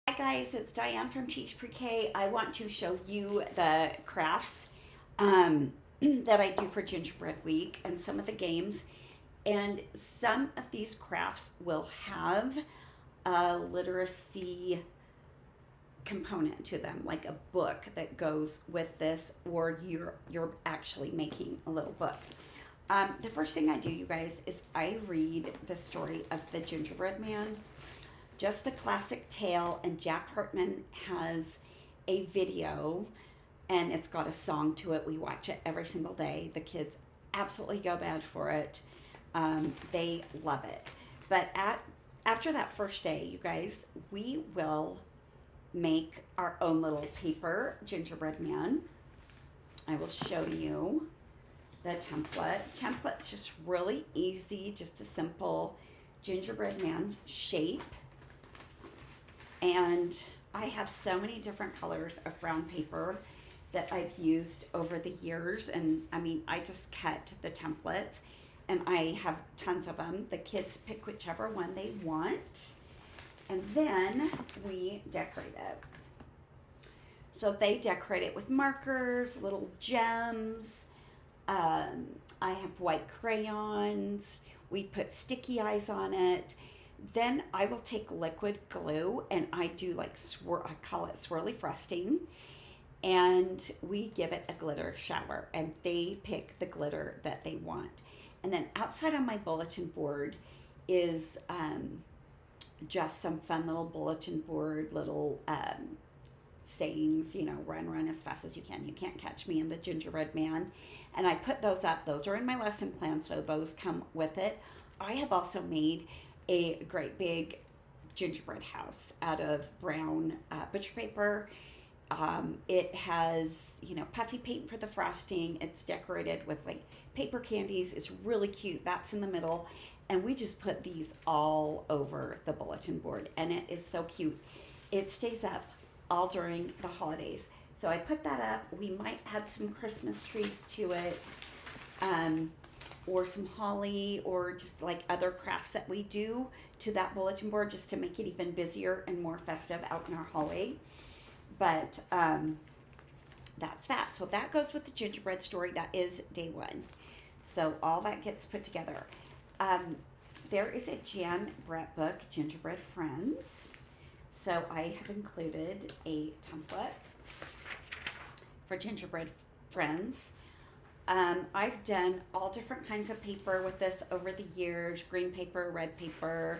Hi guys, it's Diane from Teach Pre-K. I want to show you the crafts that I do for Gingerbread Week and some of the games. And some of these crafts will have a literacy component to them, like a book that goes with this, or you're actually making a little book. The first thing I do, you guys, is I read the story of the Gingerbread Man, just the classic tale, and Jack Hartman has a video and it's got a song to it. We watch it every single day. The kids absolutely go bad for it. They love it. But after that first day, you guys, we will make our own little paper gingerbread man. I will show you the template. Template's just really easy, just a simple gingerbread man shape. And I have so many different colors of brown paper that I've used over the years. And I mean, I just cut the templates and I have tons of them. The kids pick whichever one they want. And then we decorate it. So they decorate it with markers, little gems. I have white crayons. We put sticky eyes on it. Then I will take liquid glue and I do like I call it swirly frosting, and we give it a glitter shower and they pick the glitter that they want. And then outside on my bulletin board is just some fun little bulletin board, little sayings, run as fast as you can. You can't catch me in the gingerbread man. And I put those up. Those are in my lesson plan, so those come with it. I have also made a great big gingerbread house out of brown butcher paper. It has, puffy paint for the frosting. It's decorated with like paper candies. It's really cute. That's in the middle. And we just put these all over the bulletin board. And it is so cute. It stays up all during the holidays. So I put that up. We might add some Christmas trees to it. Or some holly, or just like other crafts that we do to that bulletin board, just to make it even busier and more festive out in our hallway. But that's that. So that goes with the gingerbread story. That is day one. So all that gets put together. There is a Jan Brett book, Gingerbread Friends. So I have included a template for Gingerbread Friends. I've done all different kinds of paper with this over the years, green paper, red paper.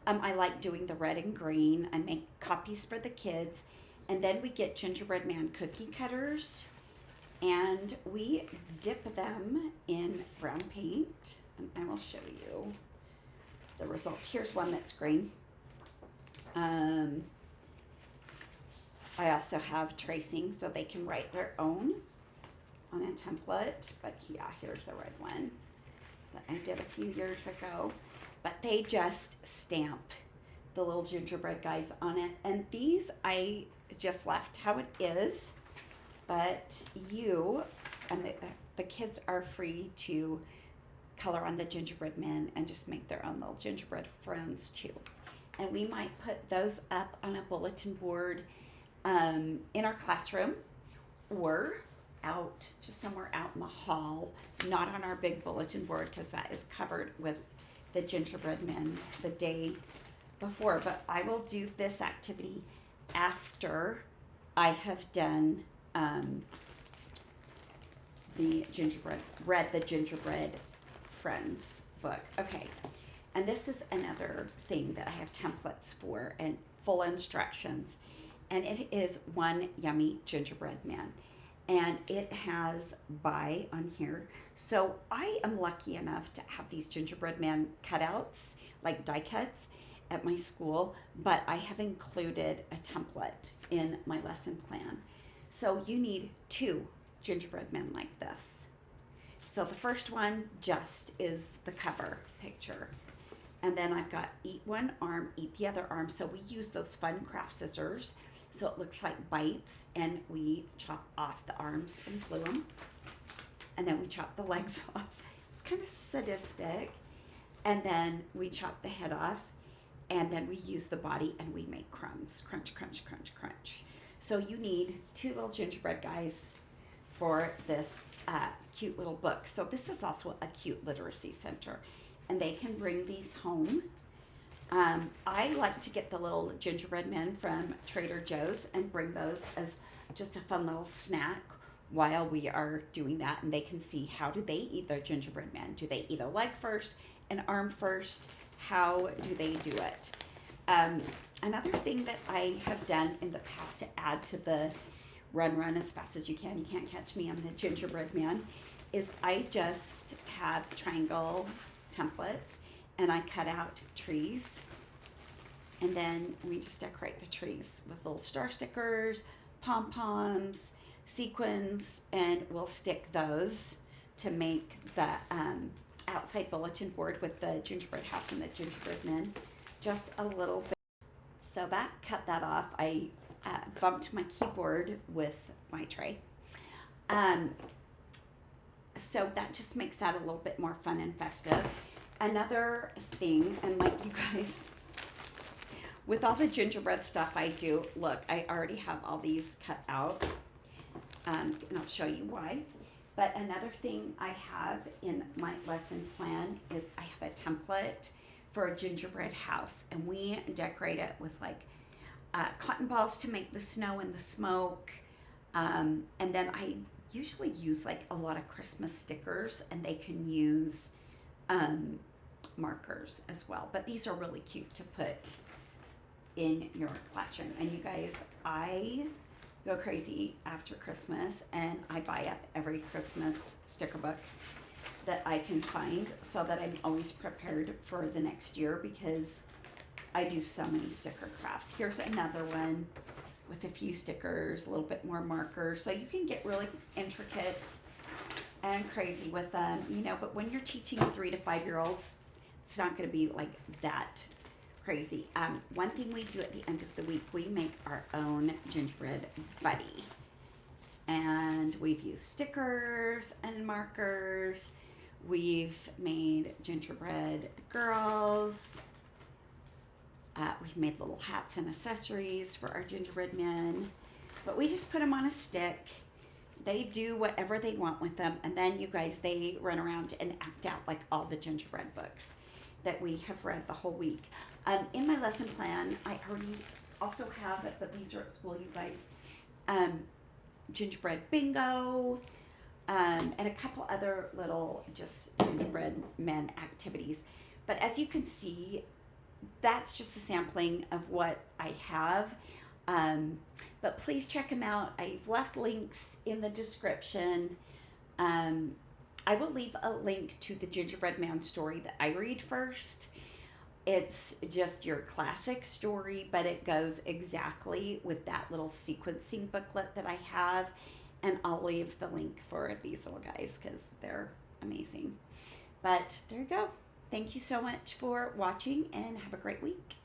I like doing the red and green. I make copies for the kids. And then we get gingerbread man cookie cutters and we dip them in brown paint. And I will show you the results. Here's one that's green. I also have tracing so they can write their own on a template, but yeah, here's the red one that I did a few years ago. But they just stamp the little gingerbread guys on it, and these I just left how it is, but you and the kids are free to color on the gingerbread men and just make their own little gingerbread friends too. And we might put those up on a bulletin board in our classroom, or out just somewhere out in the hall, not on our big bulletin board because that is covered with the gingerbread men the day before. But I will do this activity after I have done the gingerbread friends book. Okay, and this is another thing that I have templates for and full instructions, and it is one yummy gingerbread man. And it has buy on here. So I am lucky enough to have these gingerbread man cutouts, like die cuts, at my school, but I have included a template in my lesson plan. So you need 2 gingerbread men like this. So the first one just is the cover picture. And then I've got eat one arm, eat the other arm. So we use those fun craft scissors, so it looks like bites, and we chop off the arms and glue them. And then we chop the legs off. It's kind of sadistic. And then we chop the head off. and then we use the body and we make crumbs. Crunch, crunch, crunch, crunch. So you need 2 little gingerbread guys for this cute little book. So this is also a cute literacy center, and they can bring these home. I like to get the little gingerbread men from Trader Joe's and bring those as just a fun little snack while we are doing that, and they can see how do they eat their gingerbread men. Do they eat a leg first, an arm first? How do they do it? Another thing that I have done in the past to add to the run as fast as you can't catch me, I'm the gingerbread man, is I just have triangle templates and I cut out trees, and then we just decorate the trees with little star stickers, pom-poms, sequins, and we'll stick those to make the outside bulletin board with the gingerbread house and the gingerbread men just a little bit. So that cut that off. I bumped my keyboard with my tray. So that just makes that a little bit more fun and festive. Another thing, and like you guys, with all the gingerbread stuff I do, look, I already have all these cut out, and I'll show you why. But another thing I have in my lesson plan is I have a template for a gingerbread house, and we decorate it with like cotton balls to make the snow and the smoke, and then I usually use like a lot of Christmas stickers, and they can use markers as well, but these are really cute to put in your classroom. And you guys, I go crazy after Christmas, and I buy up every Christmas sticker book that I can find so that I'm always prepared for the next year, because I do so many sticker crafts. Here's another one with a few stickers, a little bit more markers, so you can get really intricate and crazy with them, you know, but when you're teaching 3 to 5 year olds, it's not going to be like that crazy. One thing we do at the end of the week, we make our own gingerbread buddy, and we've used stickers and markers. We've made gingerbread girls. We've made little hats and accessories for our gingerbread men, but we just put them on a stick. They do whatever they want with them, and then you guys, they run around and act out like all the gingerbread books that we have read the whole week. In my lesson plan, I already also have it, but these are at school, you guys. Gingerbread Bingo, and a couple other little just gingerbread men activities. But as you can see, that's just a sampling of what I have. But please check them out. I've left links in the description. I will leave a link to the Gingerbread Man story that I read first. It's just your classic story, but it goes exactly with that little sequencing booklet that I have. And I'll leave the link for these little guys because they're amazing. But there you go. Thank you so much for watching, and have a great week.